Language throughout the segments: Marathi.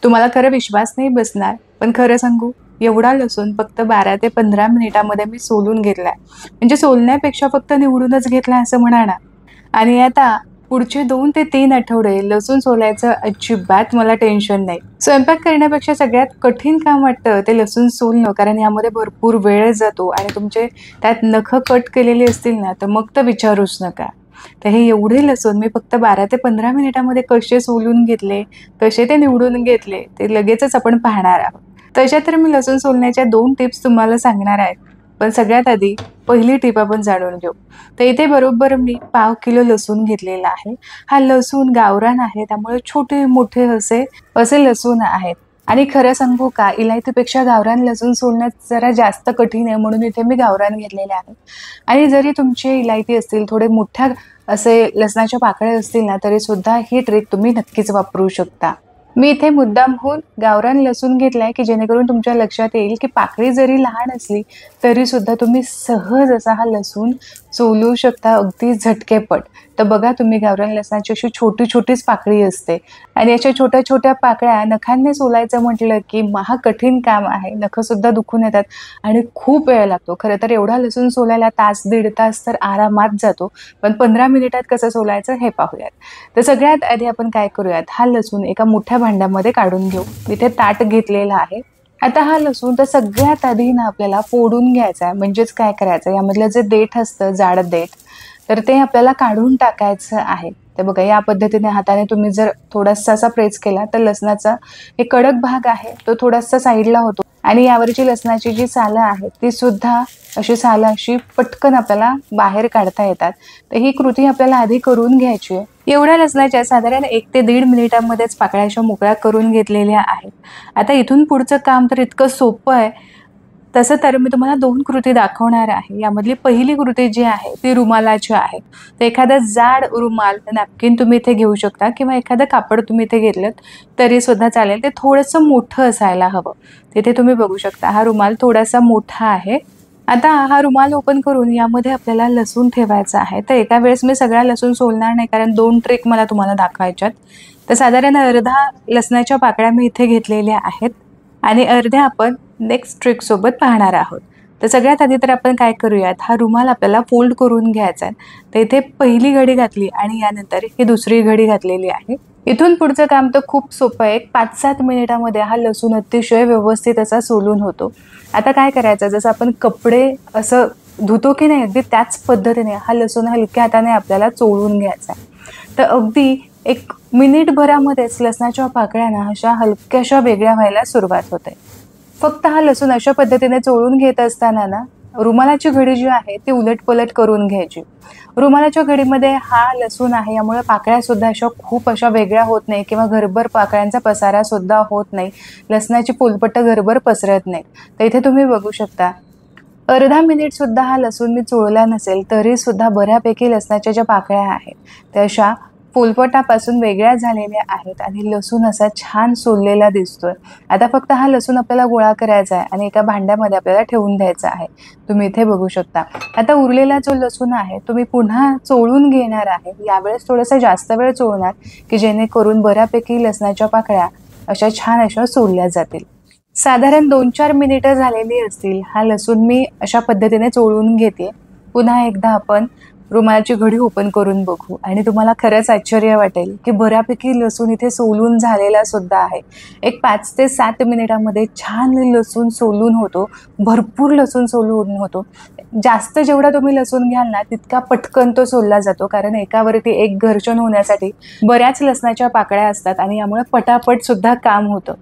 तुम्हाला खरं विश्वास नाही बसणार, पण खरं सांगू, एवढा लसूण फक्त 12 ते 15 मिनिटामध्ये मी सोलून घेतलाय. म्हणजे सोलण्यापेक्षा फक्त निवडूनच घेतलाय असं म्हणा ना. आणि आता पुढचे 2 ते 3 आठवडे लसूण सोलायचं अजिबात मला टेन्शन नाही. स्वयंपाक करण्यापेक्षा सगळ्यात कठीण काम वाटतं ते लसूण सोलणं, कारण यामध्ये भरपूर वेळ जातो आणि तुमचे त्यात नखं कट केलेली असतील ना, तर मग तर विचारूच नका. तर हे एवढे लसूण मी फक्त 12 ते 15 मिनिटामध्ये कसे सोलून घेतले, कसे ते निवडून घेतले, ते लगेचच आपण पाहणार आहोत. तशा तर मी लसूण सोलण्याच्या 2 टिप्स तुम्हाला सांगणार आहे. पण सगळ्यात आधी पहिली टिप आपण जाणून घेऊ. तर इथे बरोबर मी पाव किलो लसूण घेतलेला आहे. हा लसूण गावरान आहे, त्यामुळे छोटे-मोठे असे असे लसूण आहेत. आणि खरं सांगू का, इलायतीपेक्षा गावरान लसूण सोलण्यात जरा जास्त कठीण आहे, म्हणून इथे मी गावरान घेतलेले आहे. आणि जरी तुमची इलायती असतील, थोडे मोठ्या असे लसणाच्या पाकळ्या असतील ना, तरी सुद्धा ही ट्रिक तुम्ही नक्कीच वापरू शकता. मी इथे मुद्दामहून गावरान लसूण घेतलाय, की जेणेकरून तुमच्या लक्षात येईल, की पाकळी जरी लहान असली, तरी सुद्धा तुम्ही सहज असा हा लसूण सोलू शकता अगदी झटकेपट. तर बघा तुम्ही गावरान लसणाची अशी छोटी-छोटीच पाकळी असते आणि अशा छोट्या-छोट्या पाकळ्या नखांनी सोलायचं म्हटलं, की महा कठीण काम आहे. नखंसुद्धा दुखून येतात आणि खूप वेळ लागतो. खरं तर एवढा लसूण सोलायला तास, दीड तास तर आरामात जातो. पण 15 मिनिटात कसं सोलायचं हे पाहूयात. तर सगळ्यात आधी आपण काय करूयात, हा लसूण एका मोठ्या भांड्यामध्ये काढून घेऊ. इथे ताट घेतलेलं आहे. आता हा लसूण तर सगळ्यात आधी ना आपल्याला फोडून घ्यायचा आहे. म्हणजेच काय करायचं, यामधलं जे देठ असतं, जाड देठ, तर ते आपल्याला काढून टाकायचं आहे. तर बघा, या पद्धतीने हाताने तुम्ही जर थोडासा असा प्रेस केला, तर लसणाचा हे कडक भाग आहे तो थोडासा साईडला होतो आणि यावरची लसणाची जी सालं आहेत ती सुद्धा अशी सालं अशी पटकन आपल्याला बाहेर काढता येतात. तर ही कृती आपल्याला आधी करून घ्यायची आहे. एवढ्या लसणाच्या साधारण 1 ते 1.5 मिनिटांमध्येच पाकळ्या अशा मोकळ्या करून घेतलेल्या आहेत. आता इथून पुढचं काम तर इतकं सोपं आहे. तसं तर मी तुम्हाला 2 कृती दाखवणार आहे. यामधली पहिली कृती जी आहे ती रुमालाची आहे. तर एखादा जाड रुमाल, नॅपकिन तुम्ही इथे घेऊ शकता किंवा एखादं कापड तुम्ही इथे घेतलत तरी सुद्धा चालेल. ते थोडंसं मोठं असायला हवं. तिथे तुम्ही बघू शकता हा रुमाल थोडासा मोठा आहे. आता हा रुमाल ओपन करून यामध्ये आपल्याला लसूण ठेवायचा आहे. तर एका वेळेस मी सगळा लसूण सोलणार नाही, कारण 2 ट्रिक मला तुम्हाला दाखवायच्यात. तर साधारण अर्धा लसणाच्या पाकळ्या मी इथे घेतलेल्या आहेत आणि अर्ध्या आपण नेक्स्ट ट्रिक सोबत पाहणार आहोत. तर सगळ्यात आधी तर आपण काय करूयात, हा रुमाल आपल्याला फोल्ड करून घ्यायचा आहे. तर इथे पहिली घडी घातली आणि यानंतर ही दुसरी घडी घातलेली आहे. इथून पुढचं काम तर खूप सोपं आहे. 5-7 मिनिटामध्ये हा लसूण अतिशय व्यवस्थित असा सोलून होतो. आता काय करायचं, जसं आपण कपडे असं धुतो की नाही, अगदी त्याच पद्धतीने हा लसूण हलक्या हाताने आपल्याला चोळून घ्यायचा आहे. तर अगदी 1 मिनिटभरामध्येच लसणाच्या पाकळ्या ना अशा हलक्याशा वेगळ्या व्हायला सुरुवात होते. फक्त हा लसूण अशा पद्धतीने चोळून घेत असताना ना, रुमालाची घडी जी आहे ती उलट-पलट करून घ्यायची. रुमालाच्या घडीमध्ये हा लसूण आहे, यामुळे पाकळ्या सुद्धा अशा खूप अशा वेगळ्या होत नाही किंवा घरभर पाकळ्यांचा पसारा सुद्धा होत नाही. लसणाची फुलपट्ट घरभर पसरत नाही. तर इथे तुम्ही बघू शकता, अर्धा मिनिट सुद्धा हा लसूण मी चोळला नसेल तरी सुद्धा बऱ्यापैकी लसणाच्या ज्या पाकळ्या आहेत त्या अशा फुलपटापासून वेगळ्या झालेल्या आहेत आणि लसूण असा छान सोललेला दिसतोय. आता फक्त हा लसूण आपल्याला गोळा करायचा आहे आणि एका भांड्यामध्ये आपल्याला ठेवून द्यायचा आहे. तुम्ही इथे बघू शकता. आता उरलेला जो लसूण आहे तो मी पुन्हा चोळून घेणार आहे. यावेळेस थोडासा जास्त वेळ चोळणार, की जेणेकरून बऱ्यापैकी लसणाच्या पाकळ्या अशा छान अशा सोलल्या जातील. साधारण 2-4 मिनिटं झालेली असतील. हा लसूण मी अशा पद्धतीने चोळून घेते. पुन्हा एकदा आपण रुमालाची घडी ओपन करून बघू आणि तुम्हाला खरंच आश्चर्य वाटेल, की बऱ्यापैकी लसूण इथे सोलून झालेला सुद्धा आहे. एक 5 ते 7 मिनिटामध्ये छान लसूण सोलून होतो. भरपूर लसूण सोलून होतो. जास्त जेवढा तुम्ही लसूण घ्याल ना, तितका पटकन तो सोलला जातो. कारण एकावरती एक घर्षण होण्यासाठी बऱ्याच लसणाच्या पाकळ्या असतात आणि यामुळे पटापट सुद्धा काम होतं.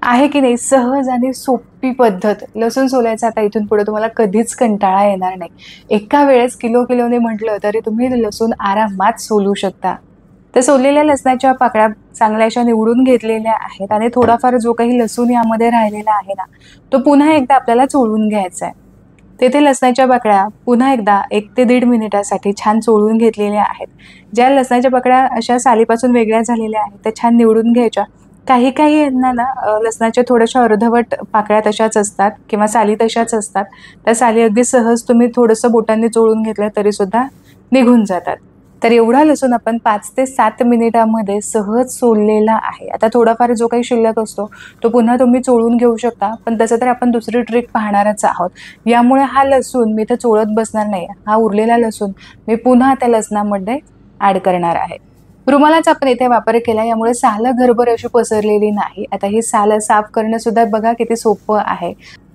आहे की नाही, सहज आणि सोपी पद्धत. लसूण सोलायचा आता इथून पुढे तुम्हाला कधीच कंटाळा येणार नाही. एका वेळेस किलोने म्हटलं तरी तुम्ही लसूण आरामात सोलू शकता. तर सोललेल्या लसणाच्या पाकळ्या चांगल्या अशा निवडून घेतलेल्या आहेत आणि थोडाफार जो काही लसूण यामध्ये राहिलेला आहे ना, तो पुन्हा एकदा आपल्याला चोळून घ्यायचा आहे. तेथे लसणाच्या पाकळ्या पुन्हा एकदा 1 ते 1.5 मिनिटासाठी छान चोळून घेतलेल्या आहेत. ज्या लसणाच्या पाकळ्या अशा सालीपासून वेगळ्या झालेल्या आहेत त्या छान निवडून घ्यायच्या. काही यांना ना लसणाच्या थोड्याशा अर्धवट पाकळ्या तशाच असतात किंवा साली तशाच असतात. त्या साली अगदी सहज तुम्ही थोडंसं बोटांनी चोळून घेतलं तरी सुद्धा निघून जातात. तर एवढा लसूण आपण 5 ते 7 मिनिटामध्ये सहज सोललेला आहे. आता थोडाफार जो काही शिल्लक असतो तो पुन्हा तुम्ही चोळून घेऊ शकता, पण तसं तर आपण दुसरी ट्रिक पाहणारच आहोत. यामुळे हा लसूण मी इथे चोळत बसणार नाही. हा उरलेला लसूण मी पुन्हा त्या लसणामध्ये ॲड करणार आहे. रुमालाचा आपण इथे वापर केला, यामुळे सालं घरभर अशी पसरलेली नाही. आता ही सालं साफ करणं सुद्धा बघा किती सोपं आहे.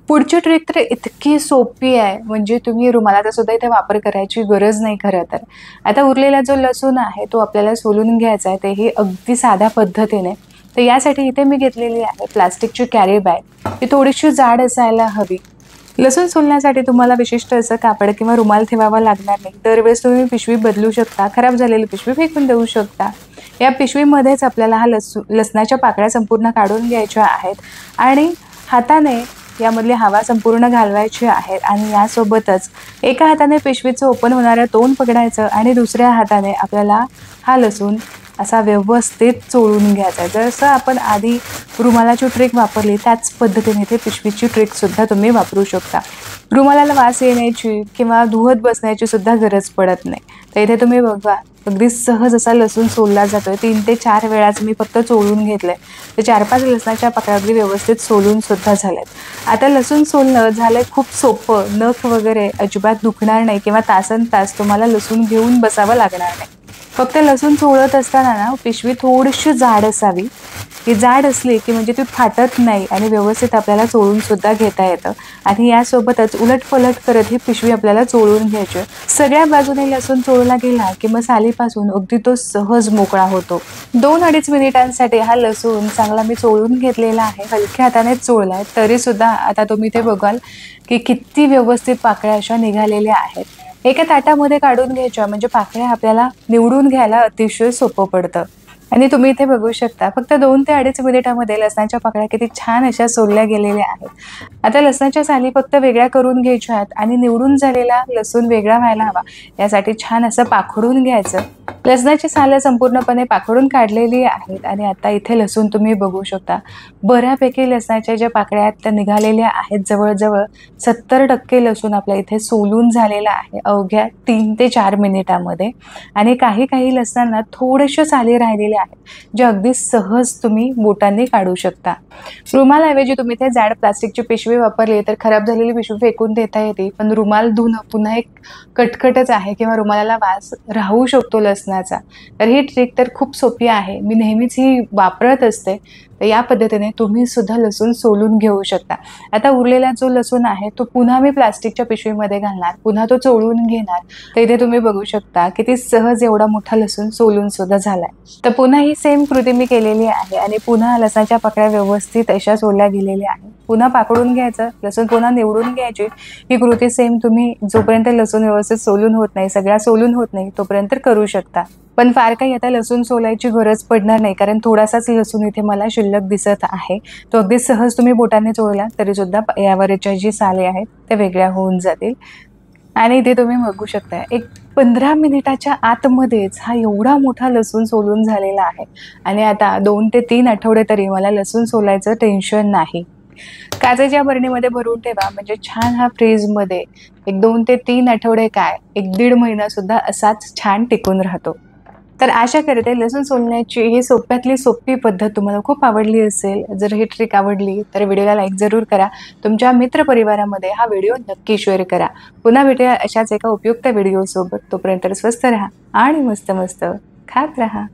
पुढची ट्रिक तर इतकी सोपी आहे, म्हणजे तुम्ही रुमालाचा सुद्धा इथे वापर करायची गरज नाही खरं तर. आता उरलेला जो लसूण आहे तो आपल्याला सोलून घ्यायचा आहे, तेही अगदी साध्या पद्धतीने. तर यासाठी इथे मी घेतलेली आहे प्लास्टिकची कॅरी बॅग. ती थोडीशी जाड असायला हवी. लसूण सोलण्यासाठी तुम्हाला विशिष्ट असं कापड किंवा रुमाल ठेवावा लागणार नाही. दरवेळेस तुम्ही पिशवी बदलू शकता, खराब झालेली पिशवी फेकून देऊ शकता. या पिशवीमध्येच आपल्याला हा लसणाच्या पाकळ्या संपूर्ण काढून घ्यायच्या आहेत आणि हाताने यामधली हवा संपूर्ण घालवायची आहे. आणि यासोबतच एका हाताने पिशवीचं ओपन होणारं तोंड पकडायचं आणि दुसऱ्या हाताने आपल्याला हा लसूण असा व्यवस्थित चोळून घ्यायचा. जसं आपण आधी रुमालाची ट्रिक वापरली त्याच पद्धतीने इथे पिशवीची ट्रिक सुद्धा तुम्ही वापरू शकता. रुमालाला वास येण्याची किंवा धुवत बसण्याची सुद्धा गरज पडत नाही. तर इथे तुम्ही बघा अगदी सहज असा लसूण सोलला जातोय. 3 ते 4 वेळाच मी फक्त चोळून घेतलंय. तर 4-5 लसणाच्या पाकळ्या अगदी व्यवस्थित सोलून सुद्धा झाल्यात. आता लसूण सोलणं झालंय खूप सोपं. नख वगैरे अजिबात दुखणार नाही किंवा तासनतास तुम्हाला लसूण घेऊन बसावं लागणार नाही. फक्त लसूण चोळत असताना ना पिशवी थोडीशी जाड असावी. ही जाड असली की म्हणजे ती फाटत नाही आणि व्यवस्थित आपल्याला चोळून सुद्धा घेता येतं. आणि यासोबतच उलटपलट करत ही पिशवी आपल्याला चोळून घ्यायची. सगळ्या बाजूने लसूण चोळला गेला की मग सालीपासून अगदी तो सहज मोकळा होतो. 2-2.5 मिनिटांसाठी हा लसूण चांगला मी चोळून घेतलेला आहे. हलक्या हाताने चोळलाय तरी सुद्धा आता तुम्ही ते बघाल की किती व्यवस्थित पाकळ्या अशा निघालेल्या आहेत. एका ताटामध्ये काढून घ्यायच्या, म्हणजे पाकळ्या आपल्याला निवडून घ्यायला अतिशय सोपं पडतं. आणि तुम्ही इथे बघू शकता फक्त 2 ते 2.5 मिनिटामध्ये लसणाच्या पाकळ्या किती छान अशा सोलल्या गेलेल्या आहेत. आता लसणाच्या साली फक्त वेगळ्या करून घ्यायच्या आहेत आणि निवडून झालेला लसूण वेगळा व्हायला हवा यासाठी छान असं पाखडून घ्यायचं. लसणाची सालं संपूर्णपणे पाखडून काढलेली आहेत आणि आता इथे लसूण तुम्ही बघू शकता. बऱ्यापैकी लसणाच्या ज्या पाकळ्या आहेत त्या निघालेल्या आहेत. जवळजवळ 70% लसूण आपल्या इथे सोलून झालेला आहे अवघ्या 3 ते 4 मिनिटामध्ये. आणि काही लसणांना थोडेसे साली राहिलेले आहेत जे अगदी सहज तुम्ही बोटांनी काढू शकता. रुमालाऐवजी तुम्ही ते जाड प्लास्टिकची पिशवी वापरली तर खराब झालेली पिशवी फेकून देता येते, पण रुमाल धुणं पुन्हा एक कटकटच आहे किंवा रुमालाला वास राहू शकतो लसणाचा. तर ही ट्रिक तर खूप सोपी आहे. मी नेहमीच ही वापरत असते. तर या पद्धतीने तुम्ही सुद्धा लसूण सोलून घेऊ शकता. आता उरलेला जो लसूण आहे तो पुन्हा मी प्लास्टिकच्या पिशवीमध्ये घालणार, पुन्हा तो चोळून घेणार. तर इथे तुम्ही बघू शकता किती सहज एवढा मोठा लसूण सोलून सुद्धा झालाय. तर पुन्हा ही सेम कृती मी केलेली आहे आणि पुन्हा लसणाच्या पाकळ्या व्यवस्थित अशा सोलल्या गेलेल्या आहेत. पुन्हा पाकडून घ्यायचं, लसूण पुन्हा निवडून घ्यायची. ही कृती सेम तुम्ही जोपर्यंत लसूण व्यवस्थित सोलून होत नाही, सगळ्या सोलून होत नाही तोपर्यंत करू शकता. पण फार काही आता लसूण सोलायची गरज पडणार नाही, कारण थोडासाच लसूण इथे मला शिल्लक दिसत आहे. तो अगदी सहज तुम्ही बोटाने चोळला तरी सुद्धा यावरच्या जी साले आहेत त्या वेगळ्या होऊन जातील. आणि इथे तुम्ही बघू शकता एक 15 मिनिटाच्या आतमध्येच हा एवढा मोठा लसूण सोलून झालेला आहे. आणि आता 2 ते 3 आठवडे तरी मला लसूण सोलायचं टेन्शन नाही. काचेच्या बरणीमध्ये भरून ठेवा, म्हणजे छान हा फ्रीजमध्ये एक 2 ते 3 आठवडे काय 1-1.5 महिना सुद्धा असाच छान टिकून राहतो. तर आशा करते लसूण सोलण्याची ही सोप्यातली सोपी पद्धत तुम्हाला खूप आवडली असेल. जर ही ट्रिक आवडली तर व्हिडिओला लाईक जरूर करा. तुमच्या मित्रपरिवारामध्ये हा व्हिडिओ नक्की शेअर करा. पुन्हा भेटूया अशाच एका उपयुक्त व्हिडिओसोबत. तोपर्यंत स्वस्थ राहा आणि मस्त मस्त खात राहा.